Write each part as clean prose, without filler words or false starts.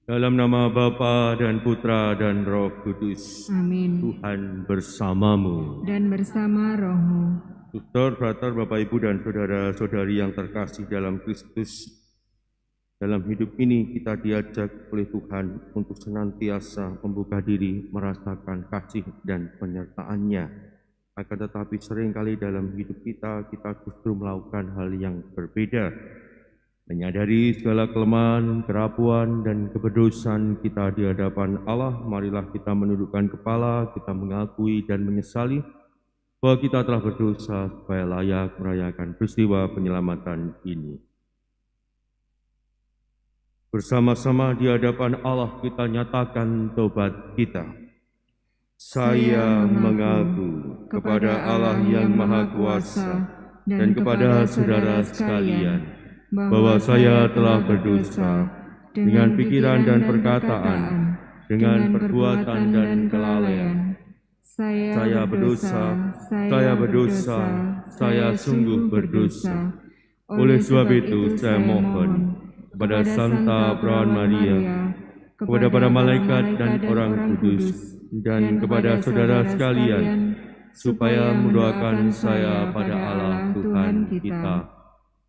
Dalam nama Bapa dan Putra dan Roh Kudus. Amin. Tuhan bersamamu. Dan bersama rohmu. Suster, frater, Bapak, Ibu, dan saudara-saudari yang terkasih dalam Kristus. Dalam hidup ini kita diajak oleh Tuhan untuk senantiasa membuka diri, merasakan kasih dan penyertaan-Nya. Akan tetapi seringkali dalam hidup kita justru melakukan hal yang berbeda. Menyadari segala kelemahan, kerapuan, dan keberdosan kita di hadapan Allah, marilah kita menundukkan kepala, kita mengakui dan menyesali bahwa kita telah berdosa supaya layak merayakan peristiwa penyelamatan ini. Bersama-sama di hadapan Allah kita nyatakan tobat kita. Saya mengaku kepada Allah yang Maha Kuasa dan kepada saudara sekalian bahwa saya telah berdosa dengan pikiran dan perkataan, dengan perbuatan dan kelalaian. Saya berdosa, saya sungguh berdosa. Oleh sebab itu saya mohon kepada Santa Perawan Maria, kepada para malaikat dan orang kudus, dan kepada saudara sekalian, supaya mendoakan saya pada Allah Tuhan kita.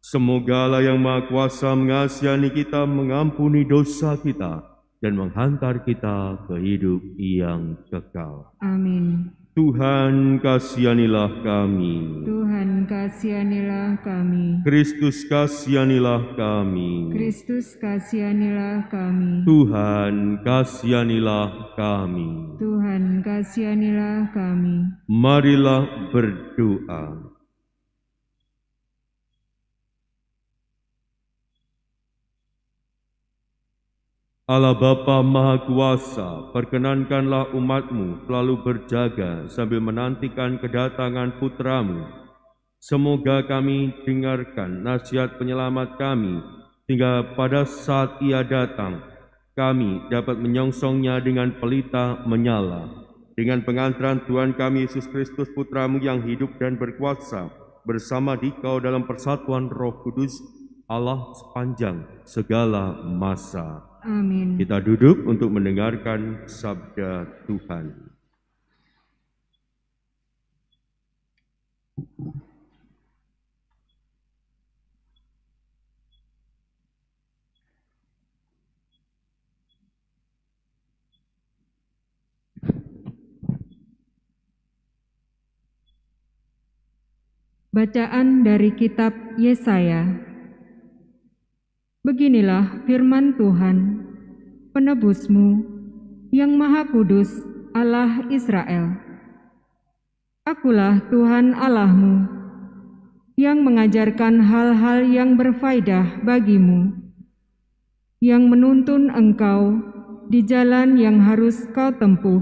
Semoga Allah yang Maha Kuasa mengasihani kita, mengampuni dosa kita, dan menghantar kita ke hidup yang kekal. Amin. Tuhan kasihanilah kami. Tuhan kasihanilah kami. Kristus kasihanilah kami. Kristus kasihanilah kami. Tuhan kasihanilah kami. Tuhan kasihanilah kami. Marilah berdoa. Allah Bapa Maha Kuasa, perkenankanlah umat-Mu selalu berjaga sambil menantikan kedatangan Putra-Mu. Semoga kami dengarkan nasihat penyelamat kami, sehingga pada saat Ia datang, kami dapat menyongsongnya dengan pelita menyala. Dengan pengantaran Tuhan kami Yesus Kristus Putra-Mu yang hidup dan berkuasa, bersama Dikau dalam persatuan Roh Kudus, Allah sepanjang segala masa. Amin. Kita duduk untuk mendengarkan sabda Tuhan. Bacaan dari kitab Yesaya. Beginilah firman Tuhan, penebusmu, yang Maha Kudus, Allah Israel. Akulah Tuhan Allahmu, yang mengajarkan hal-hal yang berfaedah bagimu, yang menuntun engkau di jalan yang harus kau tempuh.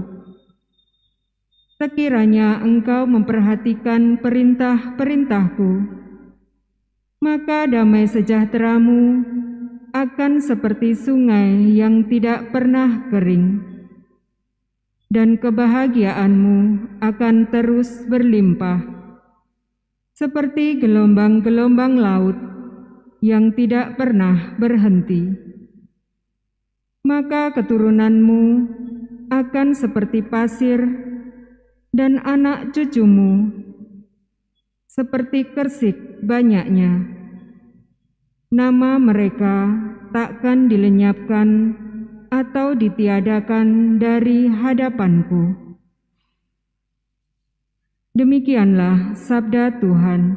Sekiranya engkau memperhatikan perintah-perintahku, maka damai sejahteramu akan seperti sungai yang tidak pernah kering, dan kebahagiaanmu akan terus berlimpah, seperti gelombang-gelombang laut yang tidak pernah berhenti. Maka keturunanmu akan seperti pasir, dan anak cucumu seperti kersik banyaknya. Nama mereka takkan dilenyapkan atau ditiadakan dari hadapanku. Demikianlah sabda Tuhan.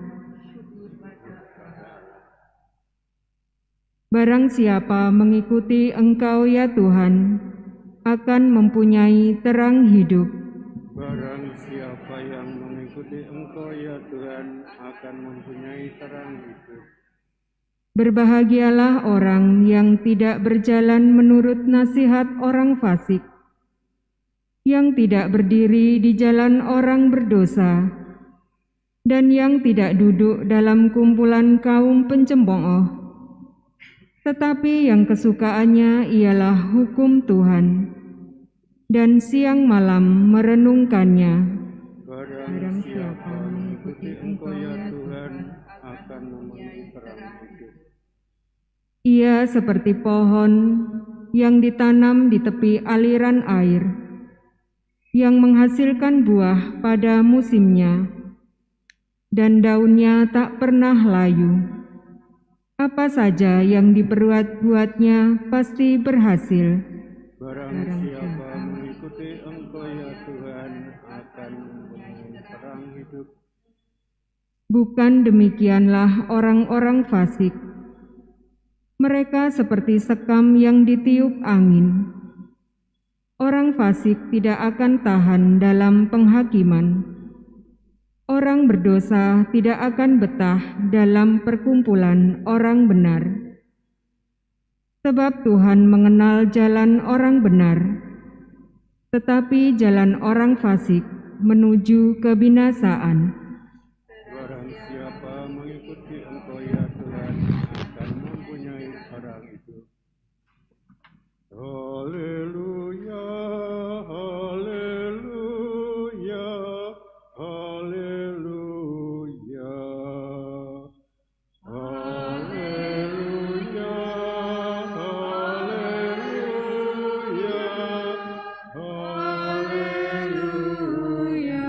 Barang siapa mengikuti Engkau ya Tuhan, akan mempunyai terang hidup. Barang siapa yang mengikuti Engkau ya Tuhan, akan mempunyai terang hidup. Berbahagialah orang yang tidak berjalan menurut nasihat orang fasik, yang tidak berdiri di jalan orang berdosa, dan yang tidak duduk dalam kumpulan kaum pencemooh, tetapi yang kesukaannya ialah hukum Tuhan, dan siang malam merenungkannya. Barang siapa mengikuti Engkau ya Tuhan, akan mempunyai terang hidup. Ia seperti pohon yang ditanam di tepi aliran air, yang menghasilkan buah pada musimnya, dan daunnya tak pernah layu. Apa saja yang diperbuat-buatnya pasti berhasil. Barang siapa mengikuti Engkau ya Tuhan akan mempunyai terang hidup. Bukan demikianlah orang-orang fasik. Mereka seperti sekam yang ditiup angin. Orang fasik tidak akan tahan dalam penghakiman. Orang berdosa tidak akan betah dalam perkumpulan orang benar. Sebab Tuhan mengenal jalan orang benar, tetapi jalan orang fasik menuju kebinasaan. Barang siapa mengikuti Engkau ya Tuhan akan mempunyai terang hidup. Haleluya, haleluya, haleluya. Haleluya, haleluya, haleluya.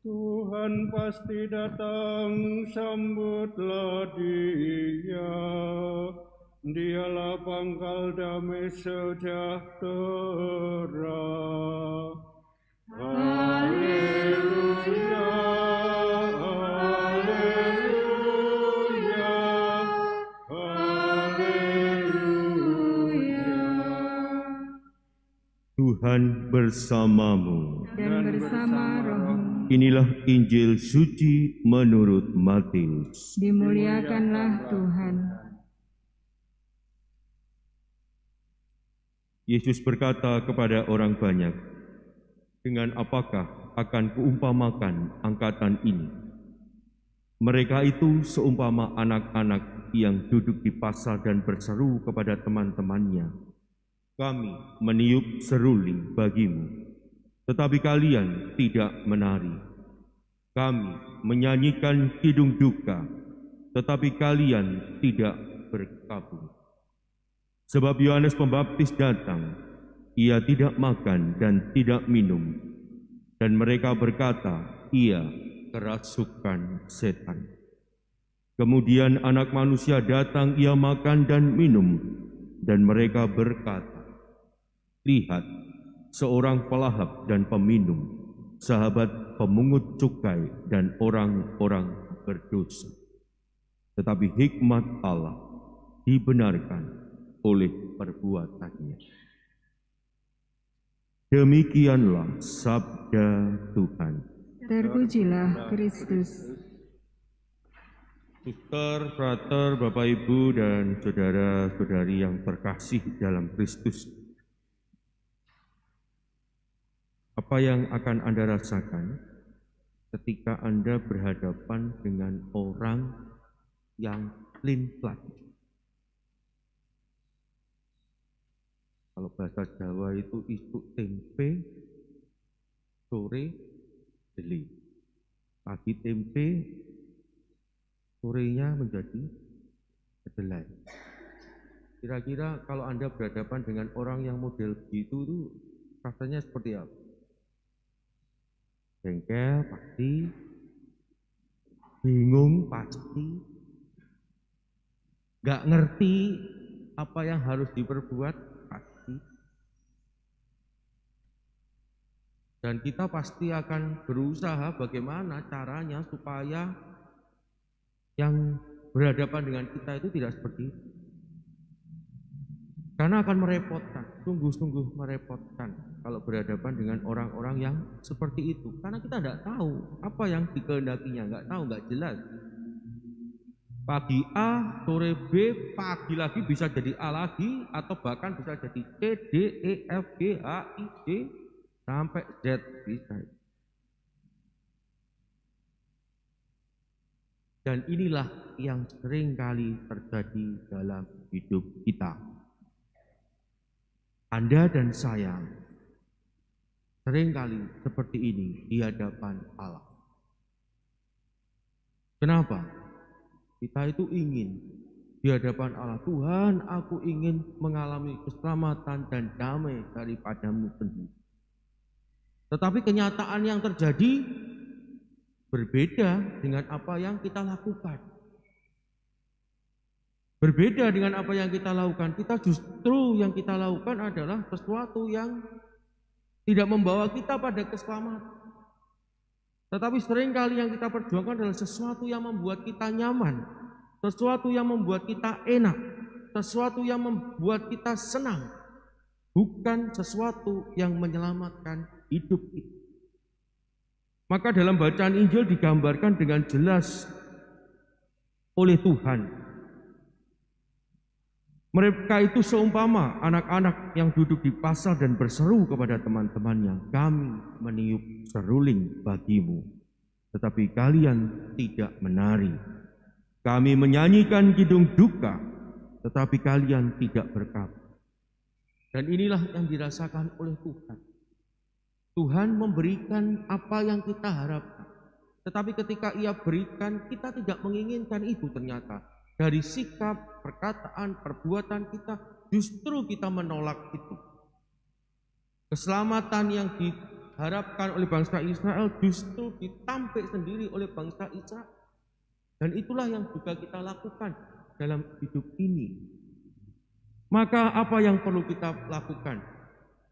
Tuhan pasti datang, sambutlah Dia. Dialah pangkal damai sejahtera. Haleluya, haleluya, haleluya. Tuhan bersamamu. Dan bersama rohmu, Inilah Injil suci menurut Matius. dimuliakanlah Tuhan. Yesus berkata kepada orang banyak, "Dengan apakah akan kuumpamakan angkatan ini? Mereka itu seumpama anak-anak yang duduk di pasar dan berseru kepada teman-temannya, 'Kami meniup seruling bagimu, tetapi kalian tidak menari. Kami menyanyikan kidung duka, tetapi kalian tidak berkabung.' Sebab Yohanes Pembaptis datang, ia tidak makan dan tidak minum, dan mereka berkata, ia kerasukan setan. Kemudian Anak Manusia datang, ia makan dan minum, dan mereka berkata, lihat, seorang pelahap dan peminum, sahabat pemungut cukai dan orang-orang berdosa. Tetapi hikmat Allah dibenarkan oleh perbuatannya." Demikianlah sabda Tuhan. Terpujilah Kristus. Suster, frater, Bapak, Ibu, dan saudara-saudari yang terkasih dalam Kristus, apa yang akan Anda rasakan ketika Anda berhadapan dengan orang yang plin-plat? Kalau bahasa Jawa itu isuk tempe, sore deli. Pagi tempe, sorenya menjadi kedelai. Kira-kira kalau Anda berhadapan dengan orang yang model begitu itu rasanya seperti apa? Jengkel pasti, bingung pasti, nggak ngerti apa yang harus diperbuat pasti. Dan kita pasti akan berusaha bagaimana caranya supaya yang berhadapan dengan kita itu tidak seperti itu. Karena akan merepotkan, sungguh-sungguh merepotkan kalau berhadapan dengan orang-orang yang seperti itu. Karena kita tidak tahu apa yang dikehendakinya, nggak tahu, nggak jelas. Pagi A, sore B, pagi lagi bisa jadi A lagi, atau bahkan bisa jadi C, D, E, F, G, H, I, J, sampai Z bisa. Dan inilah yang sering kali terjadi dalam hidup kita. Anda dan saya seringkali seperti ini di hadapan Allah. Kenapa? Kita itu ingin di hadapan Allah. Tuhan, aku ingin mengalami keselamatan dan damai daripadamu sendiri. Tetapi kenyataan yang terjadi berbeda dengan apa yang kita lakukan. Berbeda dengan apa yang kita lakukan. Kita justru yang kita lakukan adalah sesuatu yang tidak membawa kita pada keselamatan. Tetapi seringkali yang kita perjuangkan adalah sesuatu yang membuat kita nyaman, sesuatu yang membuat kita enak, sesuatu yang membuat kita senang, bukan sesuatu yang menyelamatkan hidup kita. Maka dalam bacaan Injil digambarkan dengan jelas oleh Tuhan. Mereka itu seumpama anak-anak yang duduk di pasar dan berseru kepada teman-temannya, kami meniup seruling bagimu, tetapi kalian tidak menari. Kami menyanyikan kidung duka, tetapi kalian tidak berkata. Dan inilah yang dirasakan oleh Tuhan. Tuhan memberikan apa yang kita harapkan. Tetapi ketika Ia berikan, kita tidak menginginkan itu ternyata. Dari sikap, perkataan, perbuatan kita, justru kita menolak itu. Keselamatan yang diharapkan oleh bangsa Israel justru ditampik sendiri oleh bangsa Israel. Dan itulah yang juga kita lakukan dalam hidup ini. Maka apa yang perlu kita lakukan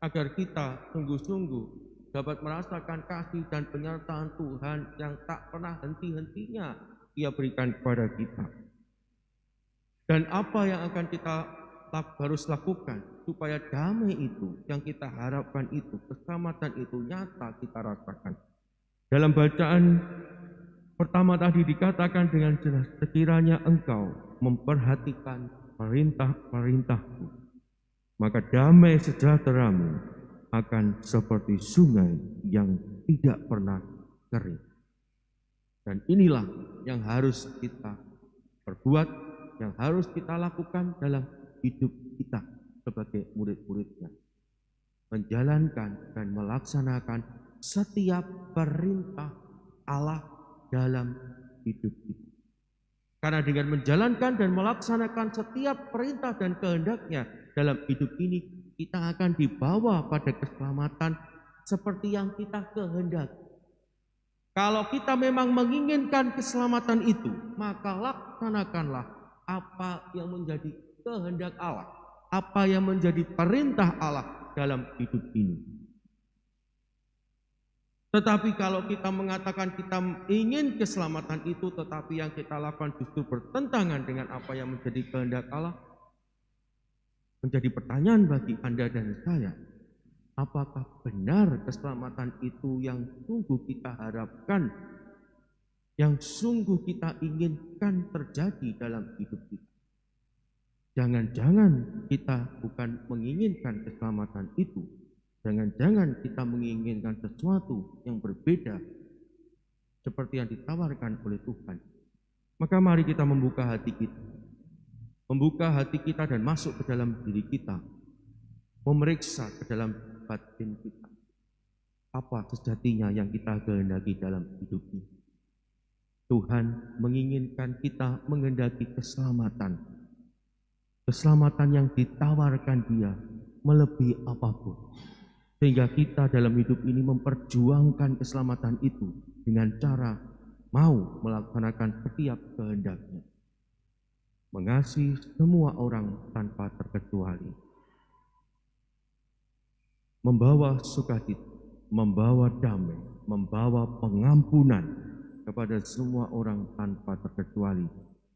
agar kita sungguh-sungguh dapat merasakan kasih dan penyertaan Tuhan yang tak pernah henti-hentinya Ia berikan kepada kita. Dan apa yang akan kita harus lakukan supaya damai itu yang kita harapkan itu, keselamatan itu nyata kita rasakan. Dalam bacaan pertama tadi dikatakan dengan jelas, sekiranya engkau memperhatikan perintah-perintahku, maka damai sejahteramu akan seperti sungai yang tidak pernah kering. Dan inilah yang harus kita perbuat, yang harus kita lakukan dalam hidup kita sebagai murid-muridnya. Menjalankan dan melaksanakan setiap perintah Allah dalam hidup kita. Karena dengan menjalankan dan melaksanakan setiap perintah dan kehendaknya dalam hidup ini, kita akan dibawa pada keselamatan seperti yang kita kehendaki. Kalau kita memang menginginkan keselamatan itu, maka laksanakanlah apa yang menjadi kehendak Allah, apa yang menjadi perintah Allah dalam hidup ini. Tetapi kalau kita mengatakan kita ingin keselamatan itu, tetapi yang kita lakukan justru bertentangan dengan apa yang menjadi kehendak Allah, menjadi pertanyaan bagi Anda dan saya, apakah benar keselamatan itu yang sungguh kita harapkan, yang sungguh kita inginkan terjadi dalam hidup kita? Jangan-jangan kita bukan menginginkan keselamatan itu. Jangan-jangan kita menginginkan sesuatu yang berbeda seperti yang ditawarkan oleh Tuhan. Maka mari kita membuka hati kita. Membuka hati kita dan masuk ke dalam diri kita. Memeriksa ke dalam batin kita. Apa sejatinya yang kita kehendaki dalam hidup ini? Tuhan menginginkan kita menghendaki keselamatan. Keselamatan yang ditawarkan Dia melebihi apapun. Sehingga kita dalam hidup ini memperjuangkan keselamatan itu dengan cara mau melaksanakan setiap kehendaknya. Mengasihi semua orang tanpa terkecuali. Membawa sukacita, membawa damai, membawa pengampunan kepada semua orang tanpa terkecuali.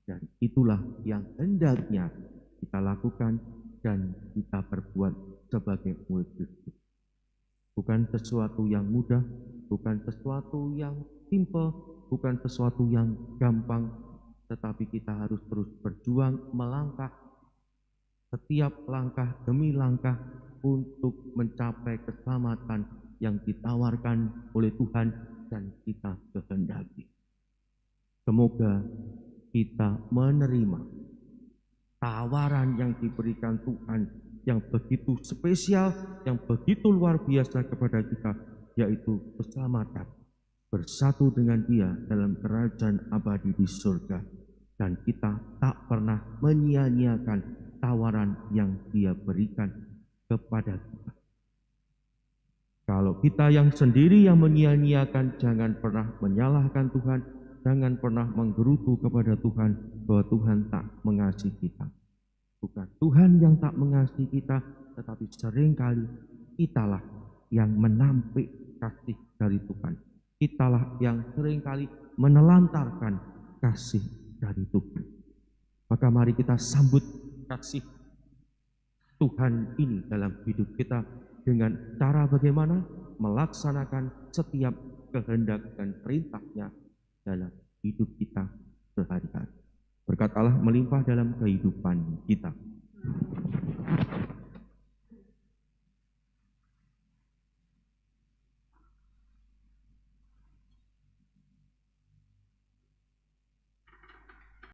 Dan itulah yang hendaknya kita lakukan dan kita perbuat sebagai murid Kristus. Bukan sesuatu yang mudah, bukan sesuatu yang simple, bukan sesuatu yang gampang, tetapi kita harus terus berjuang melangkah setiap langkah demi langkah untuk mencapai keselamatan yang ditawarkan oleh Tuhan dan kita kehendaki. Semoga kita menerima tawaran yang diberikan Tuhan yang begitu spesial, yang begitu luar biasa kepada kita, yaitu keselamatan, bersatu dengan Dia dalam kerajaan abadi di surga. dan kita tak pernah menyia-nyiakan tawaran yang Dia berikan kepada kita. Kalau kita yang sendiri yang menyia-nyiakan, jangan pernah menyalahkan Tuhan, jangan pernah menggerutu kepada Tuhan bahwa Tuhan tak mengasihi kita. Bukan Tuhan yang tak mengasihi kita, tetapi seringkali kitalah yang menampik kasih dari Tuhan. Kitalah yang seringkali menelantarkan kasih dari Tuhan. Maka mari kita sambut kasih Tuhan ini dalam hidup kita dengan cara bagaimana melaksanakan setiap kehendak dan perintah-Nya dalam hidup kita sehari-hari. Berkat Allah melimpah dalam kehidupan kita.